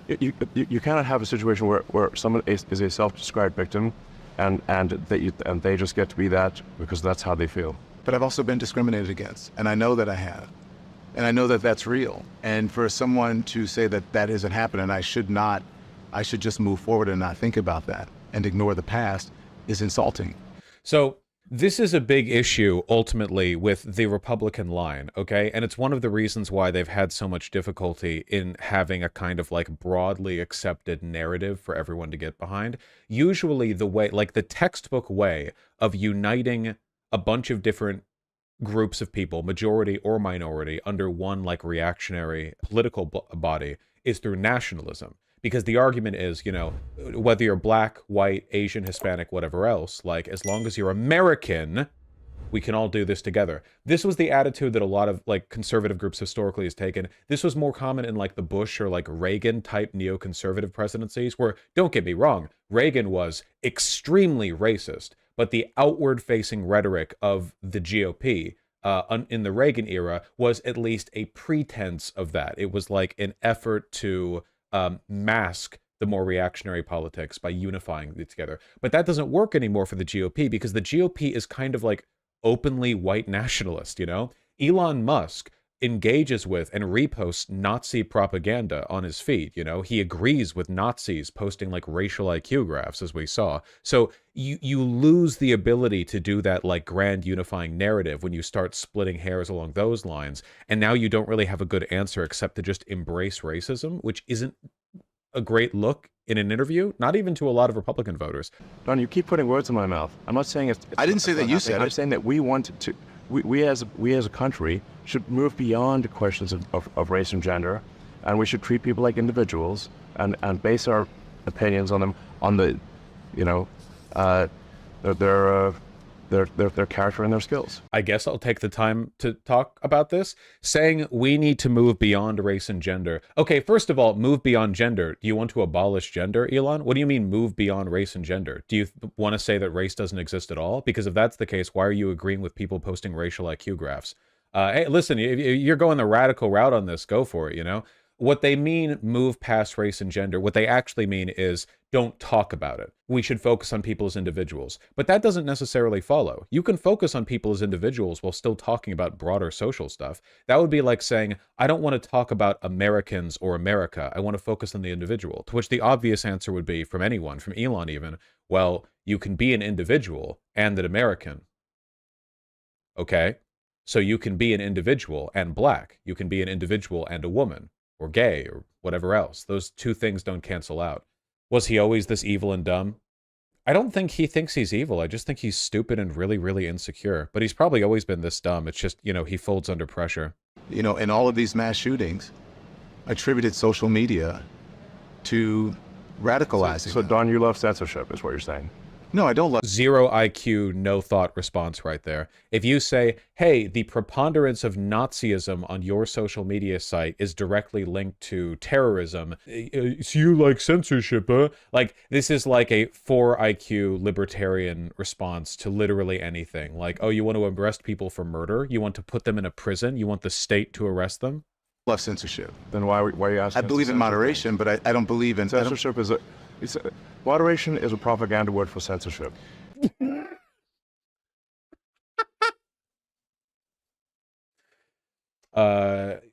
You cannot have a situation where someone is a self-described victim, and they just get to be that because that's how they feel. But I've also been discriminated against, and I know that I have, and I know that that's real. And for someone to say that that isn't happening, I should just move forward and not think about that and ignore the past, is insulting. So this is a big issue, ultimately, with the Republican line, okay? And it's one of the reasons why they've had so much difficulty in having a kind of, like, broadly accepted narrative for everyone to get behind. Usually the way, like, the textbook way of uniting a bunch of different groups of people, majority or minority, under one, like, reactionary political body is through nationalism. Because the argument is, you know, whether you're black, white, Asian, Hispanic, whatever else, like, as long as you're American, we can all do this together. This was the attitude that a lot of, like, conservative groups historically has taken. This was more common in, like, the Bush or, like, Reagan-type neoconservative presidencies, where, don't get me wrong, Reagan was extremely racist, but the outward-facing rhetoric of the GOP in the Reagan era was at least a pretense of that. It was like an effort to mask the more reactionary politics by unifying it together. But that doesn't work anymore for the GOP, because the GOP is kind of like openly white nationalist, you know? Elon Musk engages with and reposts Nazi propaganda on his feed, you know? He agrees with Nazis posting like racial IQ graphs, as we saw. So you lose the ability to do that like grand unifying narrative when you start splitting hairs along those lines. And now you don't really have a good answer except to just embrace racism, which isn't a great look in an interview, not even to a lot of Republican voters. Don, you keep putting words in my mouth. I'm not saying it's I didn't say that you said it. I'm saying that we want to, we as a country should move beyond questions of race and gender, and we should treat people like individuals and base our opinions on them, on the, you know, their character and their skills. I guess I'll take the time to talk about this. Saying we need to move beyond race and gender. Okay, first of all, move beyond gender. Do you want to abolish gender, Elon? What do you mean move beyond race and gender? Do you want to say that race doesn't exist at all? Because if that's the case, why are you agreeing with people posting racial IQ graphs? Hey, listen, if you're going the radical route on this, go for it, you know? What they mean, move past race and gender, what they actually mean is don't talk about it. We should focus on people as individuals. But that doesn't necessarily follow. You can focus on people as individuals while still talking about broader social stuff. That would be like saying, I don't want to talk about Americans or America. I want to focus on the individual. To which the obvious answer would be, from anyone, from Elon even, well, you can be an individual and an American. Okay? So you can be an individual and black. You can be an individual and a woman, or gay, or whatever else. Those two things don't cancel out. Was he always this evil and dumb? I don't think he thinks he's evil. I just think he's stupid and really, really insecure. But he's probably always been this dumb. It's just, you know, he folds under pressure. You know, in all of these mass shootings, attributed social media to radicalizing. So Don, you love censorship, is what you're saying. No, I don't love. Zero IQ, no thought response right there. If you say, hey, the preponderance of Nazism on your social media site is directly linked to terrorism, so you like censorship, huh? Like, this is like a 4 IQ libertarian response to literally anything. Like, oh, you want to arrest people for murder? You want to put them in a prison? You want the state to arrest them? Love censorship. Then why are you asking? I believe in moderation, but I don't believe in censorship. Moderation is a propaganda word for censorship.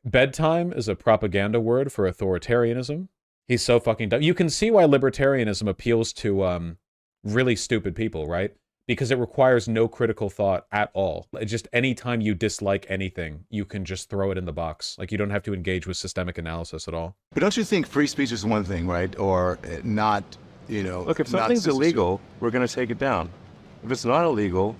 Bedtime is a propaganda word for authoritarianism. He's so fucking dumb. You can see why libertarianism appeals to really stupid people, right? Because it requires no critical thought at all. Just anytime you dislike anything, you can just throw it in the box. Like, you don't have to engage with systemic analysis at all. But don't you think free speech is one thing, right? Or not, you know... Look, if something's illegal, we're going to take it down. If it's not illegal,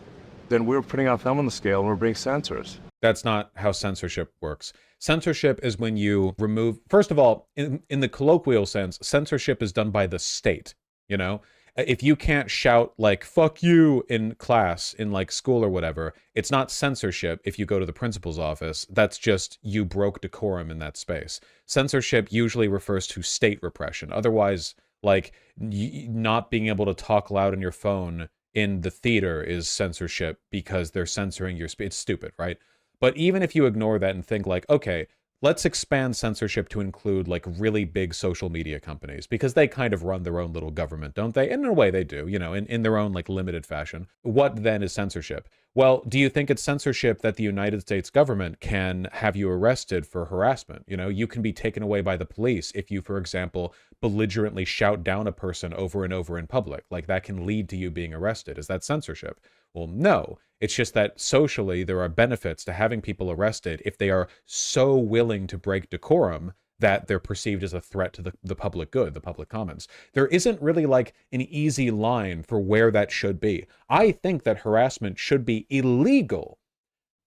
then we're putting our thumb on the scale and we're being censors. That's not how censorship works. Censorship is when you remove... First of all, in the colloquial sense, censorship is done by the state, you know? If you can't shout, like, fuck you in class, in, like, school or whatever, it's not censorship if you go to the principal's office. That's just you broke decorum in that space. Censorship usually refers to state repression. Otherwise, like, not being able to talk loud on your phone in the theater is censorship because they're censoring your speech. It's stupid, right? But even if you ignore that and think, like, okay, let's expand censorship to include like really big social media companies, because they kind of run their own little government, don't they? And in a way they do, you know, in their own like limited fashion. What then is censorship? Well, do you think it's censorship that the United States government can have you arrested for harassment? You know, you can be taken away by the police if you, for example, belligerently shout down a person over and over in public. Like, that can lead to you being arrested. Is that censorship? Well, no. It's just that socially there are benefits to having people arrested if they are so willing to break decorum that they're perceived as a threat to the public good, the public commons. There isn't really like an easy line for where that should be. I think that harassment should be illegal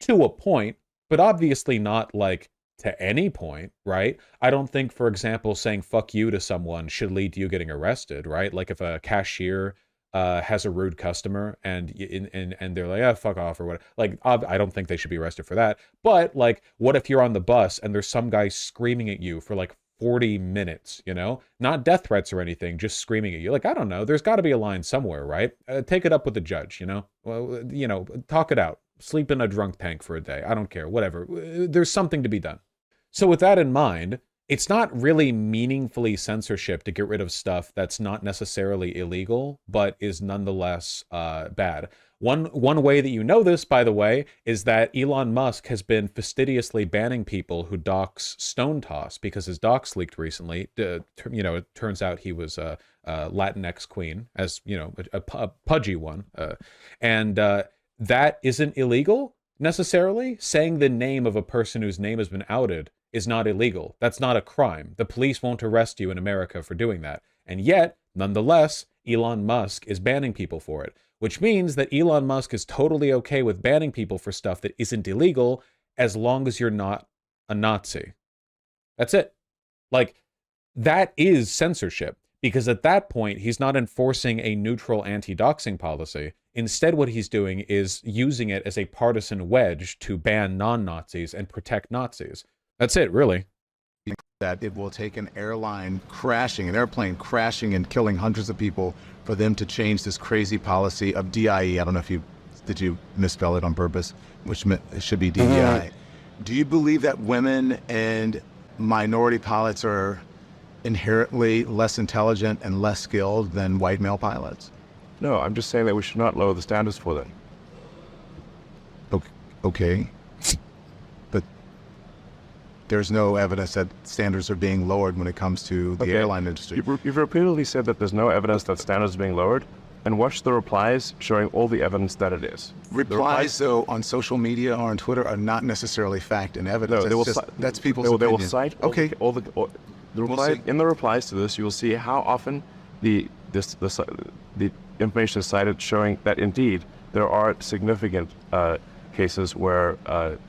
to a point, but obviously not like to any point, right? I don't think, for example, saying fuck you to someone should lead to you getting arrested, right? Like if a cashier has a rude customer and they're like, oh, fuck off or what. Like, I don't think they should be arrested for that. But like, what if you're on the bus and there's some guy screaming at you for like 40 minutes, you know? Not death threats or anything, just screaming at you. Like, I don't know. There's got to be a line somewhere, right? Take it up with the judge, you know? Well, you know, talk it out. Sleep in a drunk tank for a day. I don't care. Whatever. There's something to be done. So with that in mind, it's not really meaningfully censorship to get rid of stuff that's not necessarily illegal, but is nonetheless bad. One way that you know this, by the way, is that Elon Musk has been fastidiously banning people who dox Stone Toss because his docs leaked recently. You know, it turns out he was a Latinx queen, as you know, a pudgy one, and that isn't illegal necessarily. Saying the name of a person whose name has been outed is not illegal. That's not a crime. The police won't arrest you in America for doing that. And yet, nonetheless, Elon Musk is banning people for it, which means that Elon Musk is totally okay with banning people for stuff that isn't illegal as long as you're not a Nazi. That's it. Like, that is censorship, because at that point, he's not enforcing a neutral anti-doxing policy. Instead, what he's doing is using it as a partisan wedge to ban non-Nazis and protect Nazis. That's it, really. That it will take an airplane crashing and killing hundreds of people for them to change this crazy policy of DIE. I don't know if did you misspell it on purpose, which it should be DEI. Do you believe that women and minority pilots are inherently less intelligent and less skilled than white male pilots? No, I'm just saying that we should not lower the standards for them. Okay. But there's no evidence that standards are being lowered when it comes to the airline industry. You've repeatedly said that there's no evidence that standards are being lowered, and watch the replies showing all the evidence that it is. Replies, though, on social media or on Twitter are not necessarily fact and evidence. No, that's people's opinion. They will cite all the reply, in the replies to this. You will see how often the information is cited, showing that indeed there are significant cases where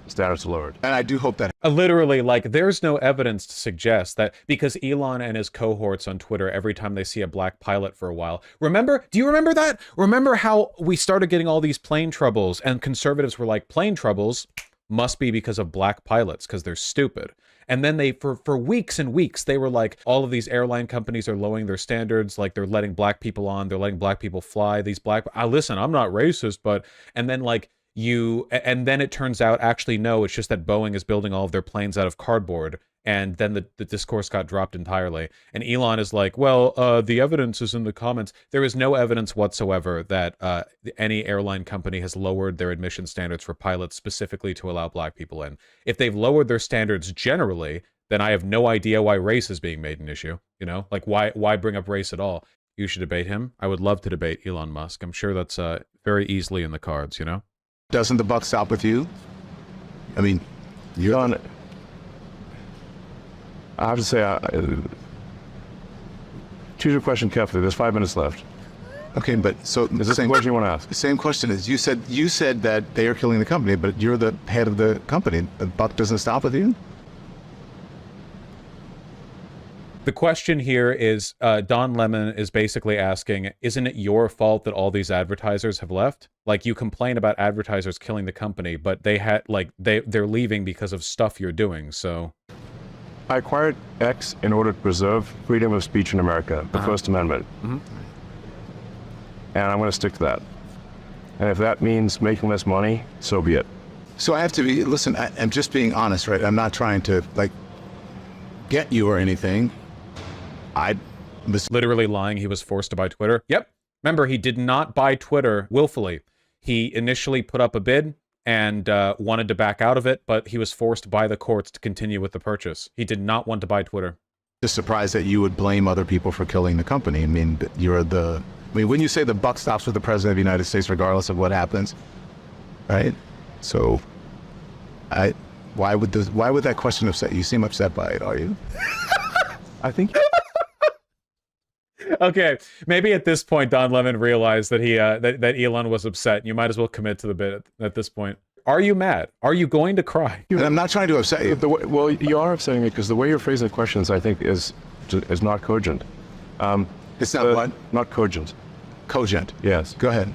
standards are lowered. And I do hope that... Literally, like, there's no evidence to suggest that, because Elon and his cohorts on Twitter, every time they see a black pilot for a while, do you remember that? Remember how we started getting all these plane troubles, and conservatives were like, plane troubles must be because of black pilots, because they're stupid. And then they, for weeks and weeks, they were like, all of these airline companies are lowering their standards, like they're letting black people on, they're letting black people fly, listen, I'm not racist, but, and then like, and then it turns out, actually, no, it's just that Boeing is building all of their planes out of cardboard. And then the discourse got dropped entirely. And Elon is like, well, the evidence is in the comments. There is no evidence whatsoever that any airline company has lowered their admission standards for pilots specifically to allow black people in. If they've lowered their standards generally, then I have no idea why race is being made an issue. You know, like why bring up race at all? You should debate him. I would love to debate Elon Musk. I'm sure that's very easily in the cards, you know? Doesn't the buck stop with you? I mean, you're on it. I have to say, choose your question carefully. There's 5 minutes left. Okay, but so is this the question you want to ask? The same question is, you said that they are killing the company, but you're the head of the company. The buck doesn't stop with you? The question here is, Don Lemon is basically asking, isn't it your fault that all these advertisers have left? Like, you complain about advertisers killing the company, but they had, like, they're leaving because of stuff you're doing, so... I acquired X in order to preserve freedom of speech in America, the First Amendment. And I'm going to stick to that. And if that means making less money, so be it. So I have to be, listen, I'm just being honest, right? I'm not trying to like get you or anything. I was Literally lying he was forced to buy Twitter. Yep. Remember, he did not buy Twitter willfully. He initially put up a bid and wanted to back out of it, but he was forced by the courts to continue with the purchase. He did not want to buy Twitter. just surprised that you would blame other people for killing the company. I mean, when you say the buck stops with the president of the United States, regardless of what happens, right? So, why would that question upset you? You seem upset by it, are you? I think. Okay, maybe at this point Don Lemon realized that that Elon was upset. You might as well commit to the bit at this point. Are you mad? Are you going to cry? And I'm not trying to upset you. Well, you are upsetting me because the way you're phrasing the questions, I think, is not cogent. It's not what? Not cogent. Cogent. Yes. Go ahead.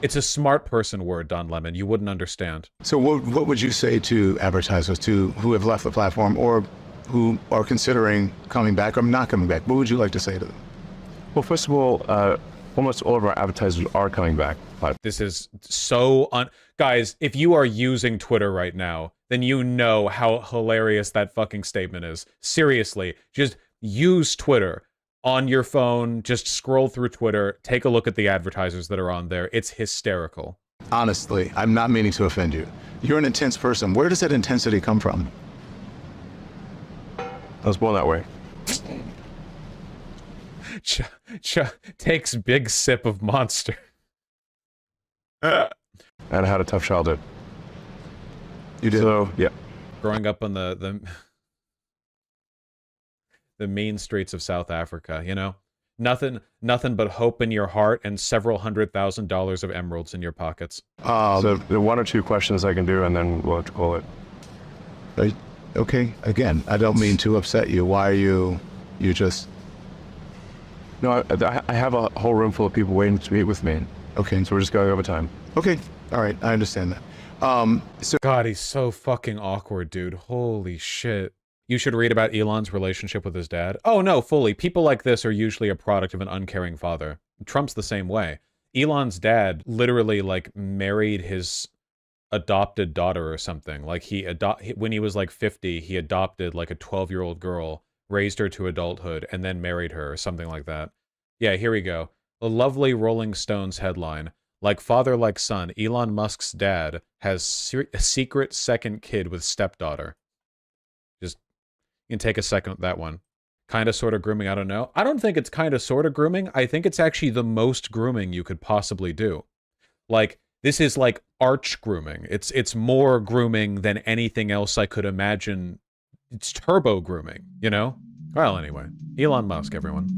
It's a smart person word, Don Lemon. You wouldn't understand. So what would you say to advertisers who have left the platform or who are considering coming back or not coming back? What would you like to say to them? Well, first of all, almost all of our advertisers are coming back. This is so guys, if you are using Twitter right now, then you know how hilarious that fucking statement is. Seriously, just use Twitter on your phone, just scroll through Twitter, take a look at the advertisers that are on there. It's hysterical. Honestly, I'm not meaning to offend you. You're an intense person. Where does that intensity come from? I was born that way. Takes big sip of Monster. And I had a tough childhood. You did? So, yeah. Growing up on the mean streets of South Africa, you know? Nothing but hope in your heart and several $100,000 of emeralds in your pockets. So there are one or two questions I can do, and then we'll have to call it. Right. Okay. Again, I don't mean to upset you. Why are you just... No, I have a whole room full of people waiting to meet with me. Okay. So we're just going over time. Okay. All right. I understand that. God, he's so fucking awkward, dude. Holy shit. You should read about Elon's relationship with his dad. Oh, no, fully. People like this are usually a product of an uncaring father. Trump's the same way. Elon's dad literally, like, married his adopted daughter or something. Like, when he was, like, 50, he adopted, like, a 12-year-old girl, raised her to adulthood, and then married her or something like that. Yeah, here we go. A lovely Rolling Stones headline. Like father, like son, Elon Musk's dad has a secret second kid with stepdaughter. Just, you can take a second with that one. Kind of, sort of grooming, I don't know. I don't think it's kind of, sort of grooming. I think it's actually the most grooming you could possibly do. Like, this is like arch grooming. It's more grooming than anything else I could imagine. It's turbo grooming, you know? Well, anyway. Elon Musk, everyone.